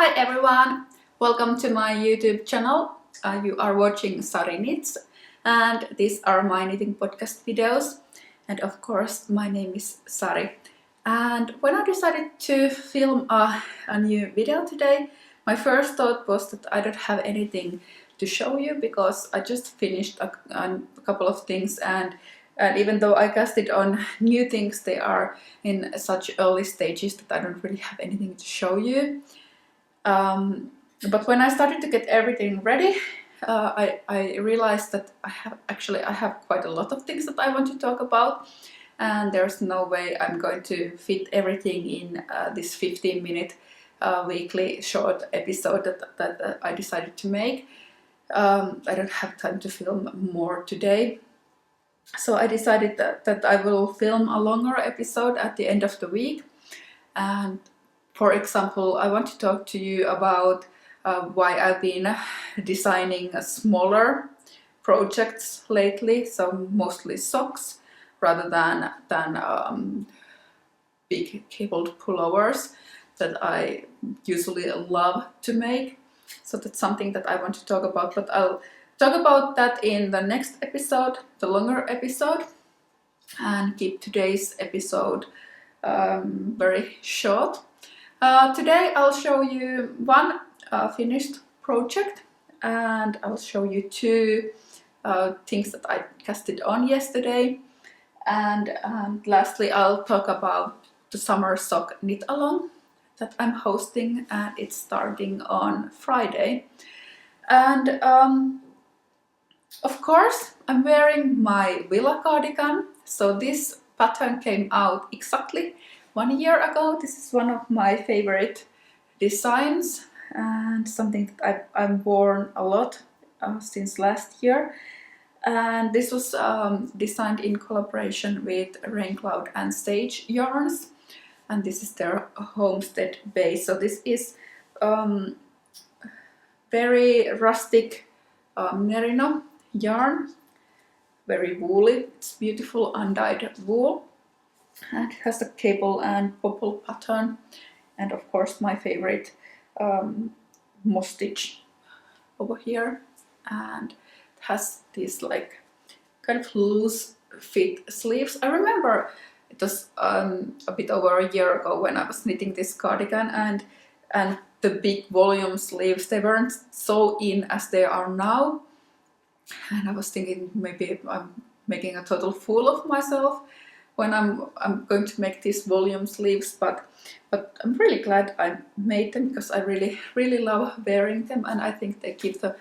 Hi everyone, welcome to my YouTube channel. You are watching Sari knits, and these are my knitting podcast videos. And of course, my name is Sari. And when I decided to film a new video today, my first thought was that I don't have anything to show you because I just finished a couple of things, and even though I casted on new things, they are in such early stages that I don't really have anything to show you. But when I started to get everything ready, I realized that I have quite a lot of things that I want to talk about, and there's no way I'm going to fit everything in this 15-minute weekly short episode that I decided to make. I don't have time to film more today, so I decided that I will film a longer episode at the end of the week. And for example, I want to talk to you about why I've been designing smaller projects lately, so mostly socks rather than big cabled pullovers that I usually love to make. So that's something that I want to talk about, but I'll talk about that in the next episode, the longer episode, and keep today's episode very short. Today I'll show you one finished project, and I'll show you two things that I casted on yesterday, and lastly I'll talk about the Summer Sock Knit Along that I'm hosting, and it's starting on Friday. And of course I'm wearing my Willa cardigan, so this pattern came out exactly 1 year ago. This is one of my favorite designs and something that I've worn a lot since last year. And this was designed in collaboration with Raincloud Sage yarns, and this is their Homestead base. So this is very rustic Merino yarn, very woolly. It's beautiful undyed wool, and it has a cable and popple pattern, and of course my favorite moss stitch over here, and it has these like kind of loose fit sleeves. I remember it was a bit over a year ago when I was knitting this cardigan, and the big volume sleeves, they weren't so in as they are now, and I was thinking maybe I'm making a total fool of myself when I'm going to make these volume sleeves, but I'm really glad I made them because I really love wearing them, and I think they give the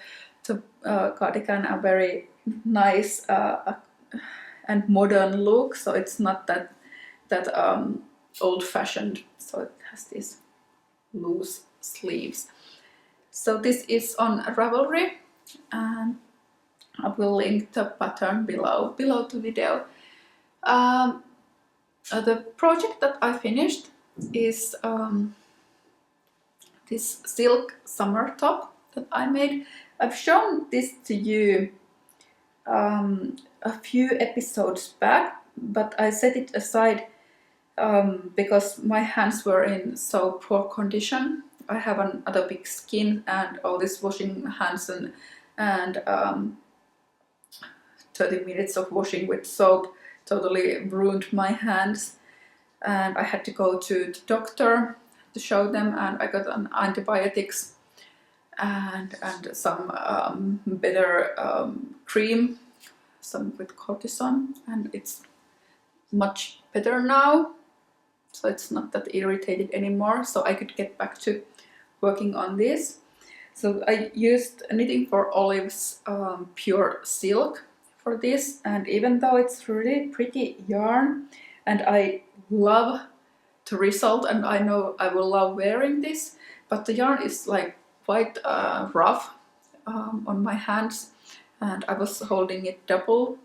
cardigan a very nice and modern look. So it's not that old-fashioned. So it has these loose sleeves. So this is on Ravelry, and I will link the pattern below the video. The project that I finished is this silk summer top that I made. I've shown this to you a few episodes back, but I set it aside because my hands were in so poor condition. I have another big skin, and all this washing hands and 30 minutes of washing with soap totally ruined my hands, and I had to go to the doctor to show them, and I got on antibiotics and some better cream, some with cortisone, and it's much better now, so it's not that irritated anymore, so I could get back to working on this. So I used Knitting for Olive's pure silk for this, and even though it's really pretty yarn and I love the result and I know I will love wearing this, but the yarn is like quite rough on my hands, and I was holding it double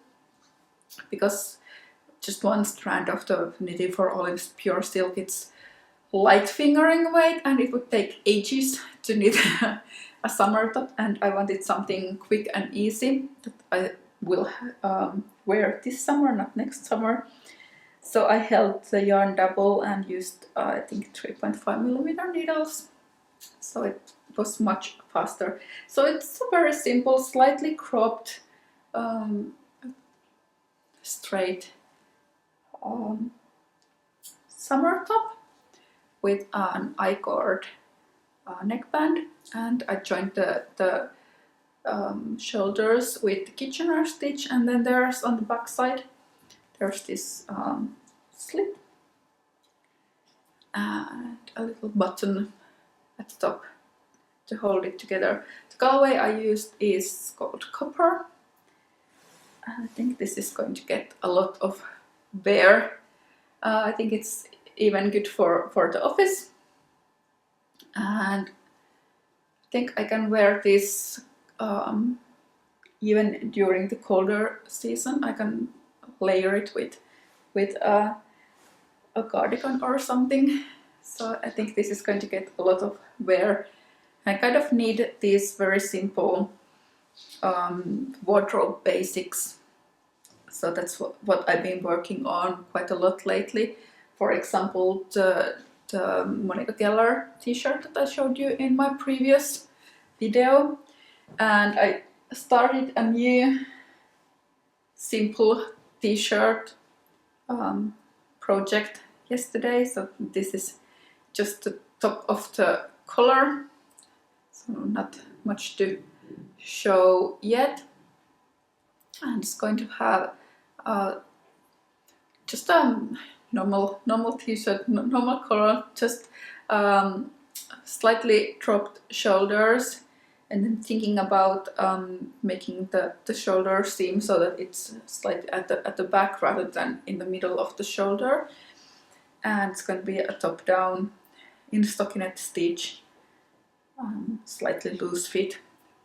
because just one strand of the Knitting for Olive's pure silk, it's light fingering weight, and it would take ages to knit a summer top, and I wanted something quick and easy that I will wear this summer, not next summer. So I held the yarn double and used I think 3.5mm needles, so it was much faster. So it's a very simple, slightly cropped, straight summer top with an I-cord neckband, and I joined the shoulders with the Kitchener stitch, and then there's on the back side there's this slip and a little button at the top to hold it together. The colorway I used is called Copper. I think this is going to get a lot of wear. I think it's even good for the office, and I think I can wear this even during the colder season. I can layer it with a cardigan or something. So I think this is going to get a lot of wear. I kind of need these very simple wardrobe basics. So that's what I've been working on quite a lot lately. For example, the Monica Geller t-shirt that I showed you in my previous video. And I started a new simple t-shirt project yesterday. So this is just the top of the collar. So not much to show yet. And it's going to have just a normal t-shirt, normal color, just slightly dropped shoulders, and then thinking about making the shoulder seam so that it's slightly at the back rather than in the middle of the shoulder. And it's going to be a top-down in stockinette stitch, slightly loose fit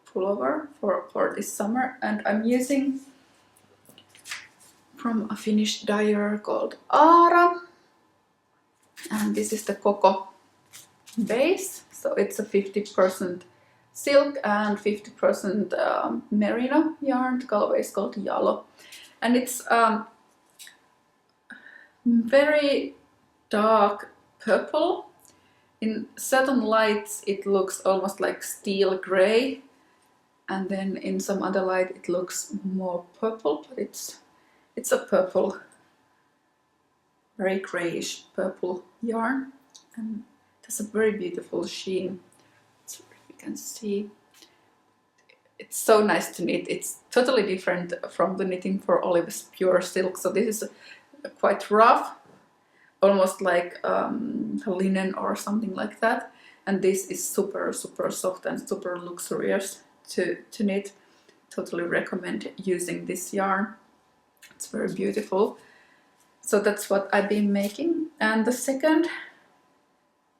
pullover for this summer. And I'm using from a Finnish dyer called Aara, and this is the Coco base. So it's a 50% silk and 50% merino yarn. The colorway is called Jalo, and it's very dark purple. In certain lights it looks almost like steel gray, and then in some other light it looks more purple, but it's a purple, very grayish purple yarn, and there's a very beautiful sheen. So if you can see, it's so nice to knit. It's totally different from the Knitting for Olives pure silk. So this is quite rough, almost like linen or something like that, and this is super soft and super luxurious to knit. Totally recommend using this yarn. It's very beautiful. So that's what I've been making. And the second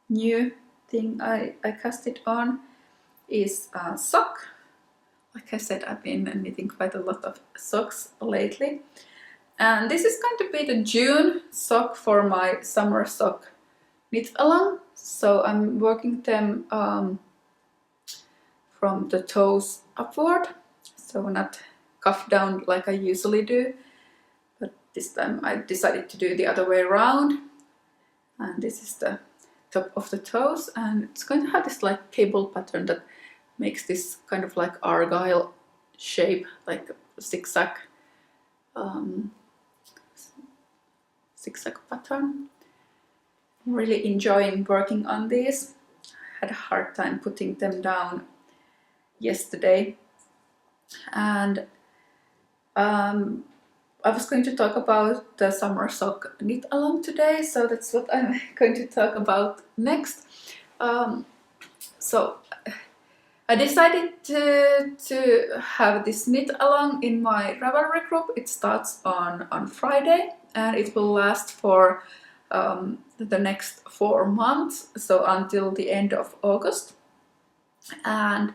new thing I casted on is a sock. Like I said, I've been knitting quite a lot of socks lately. And this is going to be the June sock for my Summer Sock knit along. So I'm working them from the toes upward, so not cuff down like I usually do. But this time I decided to do the other way around. And this is the top of the toes, and it's going to have this like cable pattern that makes this kind of like argyle shape, like a zigzag pattern. I'm really enjoying working on these. I had a hard time putting them down yesterday, and I was going to talk about the Summer Sock knit along today, so that's what I'm going to talk about next. So I decided to have this knit along in my Ravelry group. It starts on Friday, and it will last for the next 4 months, so until the end of August. And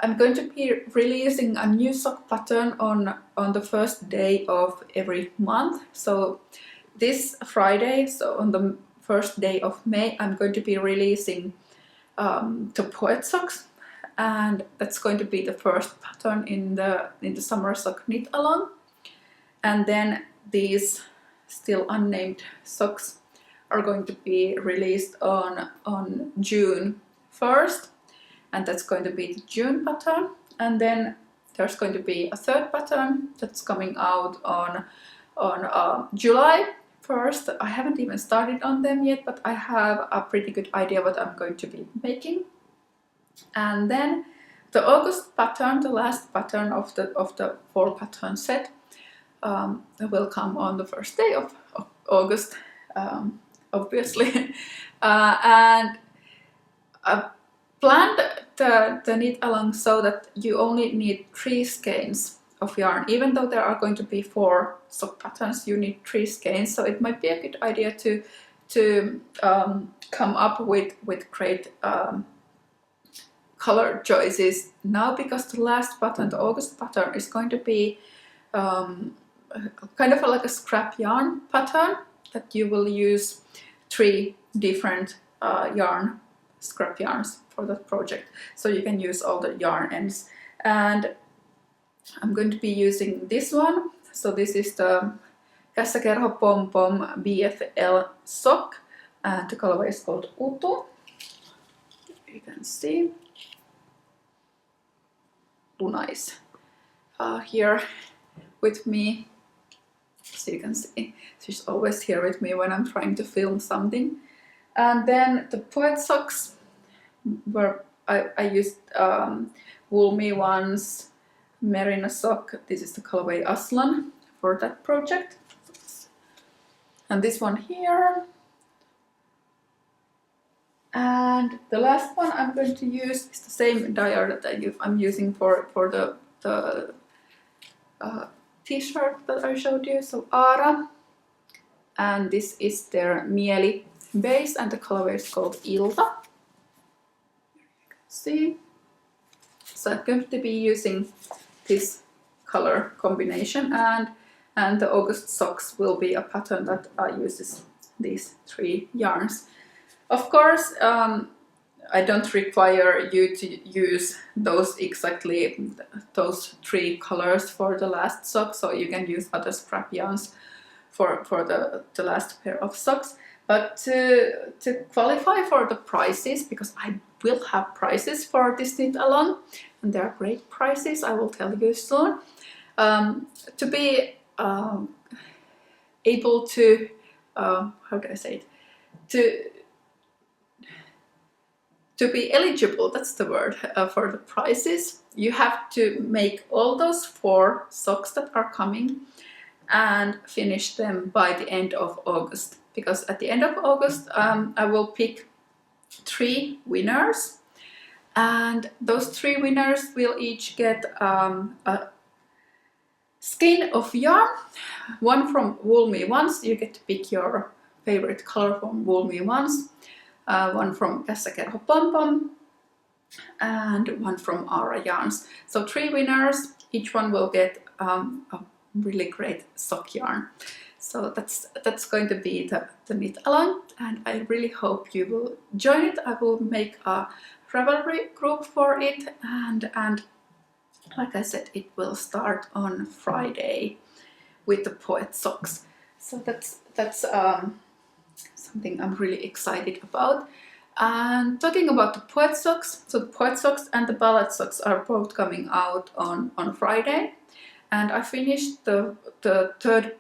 I'm going to be releasing a new sock pattern on the first day of every month. So this Friday, so on the first day of May, I'm going to be releasing the Poet socks, and that's going to be the first pattern in the Summer Sock knit along. And then these still unnamed socks are going to be released on June first, and that's going to be the June pattern. And then there's going to be a third pattern that's coming out on July 1st. I haven't even started on them yet, but I have a pretty good idea what I'm going to be making. And then the August pattern, the last pattern of the 4 pattern set, will come on the first day of August, obviously. And I planned the knit along so that you only need 3 skeins of yarn. Even though there are going to be 4 sock patterns, you need 3 skeins, so it might be a good idea to come up with great color choices now, because the last pattern, the August pattern, is going to be kind of like a scrap yarn pattern that you will use 3 different scrap yarns for that project, so you can use all the yarn ends. And I'm going to be using this one. So this is the Kässäkerho Pom Pom BFL sock, and the colorway is called Utu. You can see Lunais here with me, so you can see she's always here with me when I'm trying to film something. And then the poet socks, where I used Woolmy ones, Merino sock. This is the colorway Aslan for that project. And this one here. And the last one I'm going to use is the same dyer that I'm using for the t-shirt that I showed you, so Aara. And this is their Mieli base, and the colorway is called Ilta. You can see. So I'm going to be using this color combination, and the August socks will be a pattern that uses these 3 yarns. Of course, I don't require you to use those 3 colors for the last sock, so you can use other scrap yarns for the last pair of socks. But to qualify for the prices, because I will have prices for this knit along, and they're great prices, I will tell you soon. To be able to, how do I say it? To be eligible, that's the word, for the prices, you have to make all those 4 socks that are coming and finish them by the end of August. Because at the end of August, I will pick 3 winners, and those 3 winners will each get a skein of yarn, one from Woolmy Ones. You get to pick your favorite color from Woolmy Ones. One from Kässäkerho Pom Pom, and one from Aara yarns. So 3 winners, each one will get a really great sock yarn. So that's going to be the knit along, and I really hope you will join it. I will make a Ravelry group for it, and like I said, it will start on Friday with the poet socks. So that's something I'm really excited about. And talking about the poet socks, so the poet socks and the ballad socks are both coming out on Friday, and I finished the third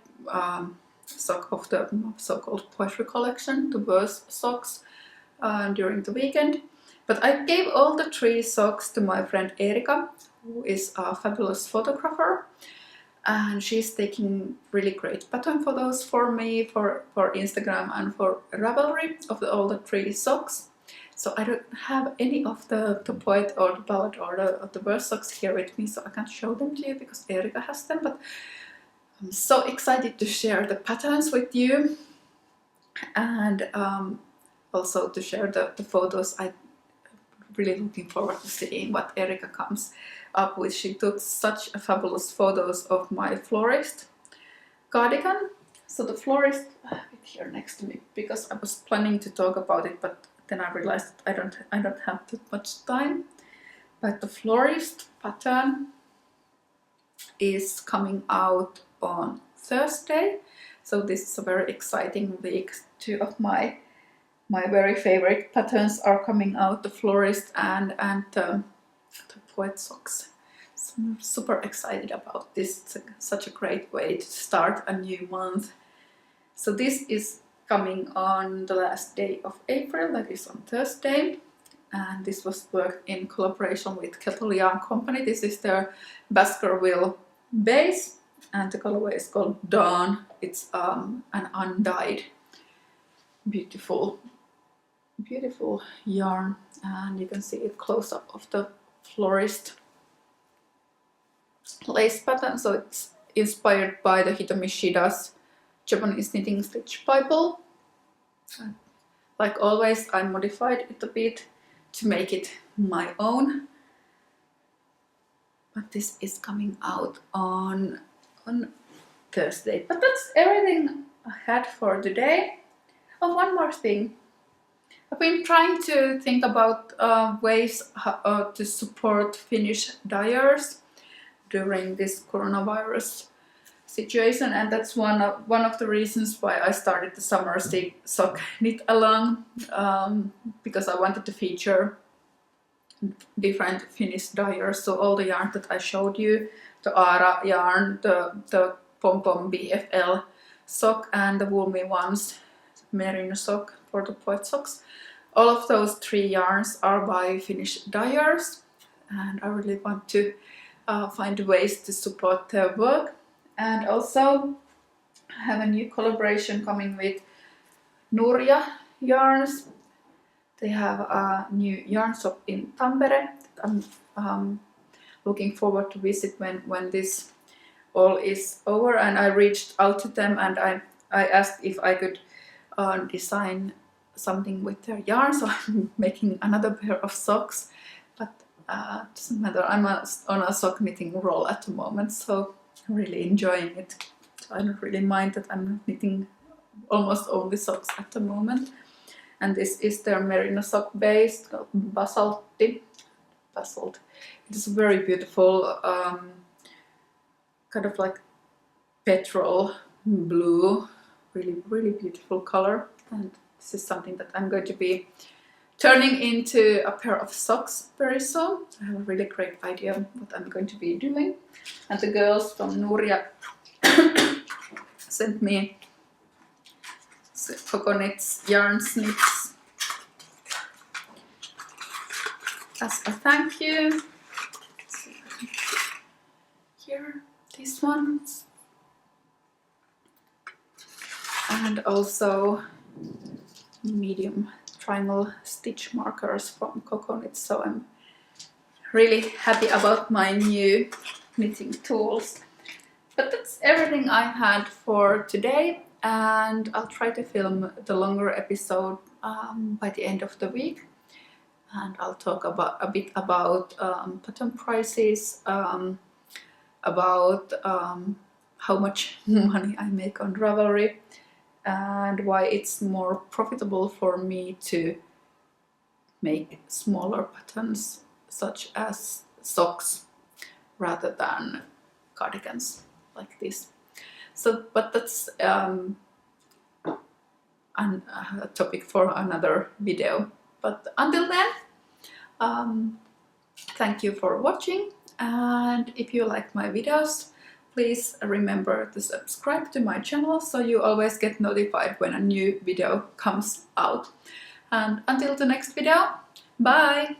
sock of the so-called poetry collection, the verse socks, during the weekend. But I gave all the 3 socks to my friend Erika, who is a fabulous photographer, and she's taking really great pattern photos for me for Instagram and for Ravelry of all the 3 socks. So I don't have any of the poet or the ballad or the verse socks here with me, so I can't show them to you because Erika has them. But I'm so excited to share the patterns with you, and also to share the photos. I'm really looking forward to seeing what Erika comes up with. She took such fabulous photos of my Fleuriste cardigan. So the Fleuriste, here next to me, because I was planning to talk about it, but then I realized I don't have that much time. But the Fleuriste pattern is coming out on Thursday, so this is a very exciting week. 2 of my my very favorite patterns are coming out, the Fleuriste and the poet socks. So I'm super excited about this. It's such a great way to start a new month. So this is coming on the last day of April, that is on Thursday. And this was worked in collaboration with Kettle Yarn Company. This is their Baskerville base, and the colorway is called Dawn. It's an undyed, beautiful yarn, and you can see it close up of the Fleuriste lace pattern. So it's inspired by the Hitomi Shida's Japanese knitting stitch Bible. Like always, I modified it a bit to make it my own. But this is coming out on Thursday. But that's everything I had for today. Oh, one more thing. I've been trying to think about ways to support Finnish dyers during this coronavirus situation, and that's one of the reasons why I started the Summer Sock Knit Along, because I wanted to feature different Finnish dyers. So all the yarn that I showed you, the Aara yarn, the Pom Pom BFL sock, and the Woolmy Ones Merino sock for the poet socks. All of those 3 yarns are by Finnish dyers, and I really want to find ways to support their work. And also have a new collaboration coming with Nurja yarns. They have a new yarn shop in Tampere. I'm looking forward to visit when this all is over, and I reached out to them and I asked if I could design something with their yarn. So I'm making another pair of socks, but it doesn't matter. I'm on a sock knitting roll at the moment, so I'm really enjoying it. So I don't really mind that I'm knitting almost only socks at the moment. And this is their Merino sock base called Basaltti. Basalt. It is a very beautiful, kind of like petrol blue, really beautiful color. And this is something that I'm going to be turning into a pair of socks very soon. I have a really great idea of what I'm going to be doing. And the girls from Nurja sent me coconuts yarn snips as a thank you. Here, these ones. And also medium triangle stitch markers from Coco. So I'm really happy about my new knitting tools. But that's everything I had for today, and I'll try to film the longer episode by the end of the week, and I'll talk a bit about pattern prices, about how much money I make on Ravelry, and why it's more profitable for me to make smaller patterns such as socks rather than cardigans like this. So, but that's a topic for another video. But until then, thank you for watching, and if you like my videos, please remember to subscribe to my channel so you always get notified when a new video comes out. And until the next video, bye!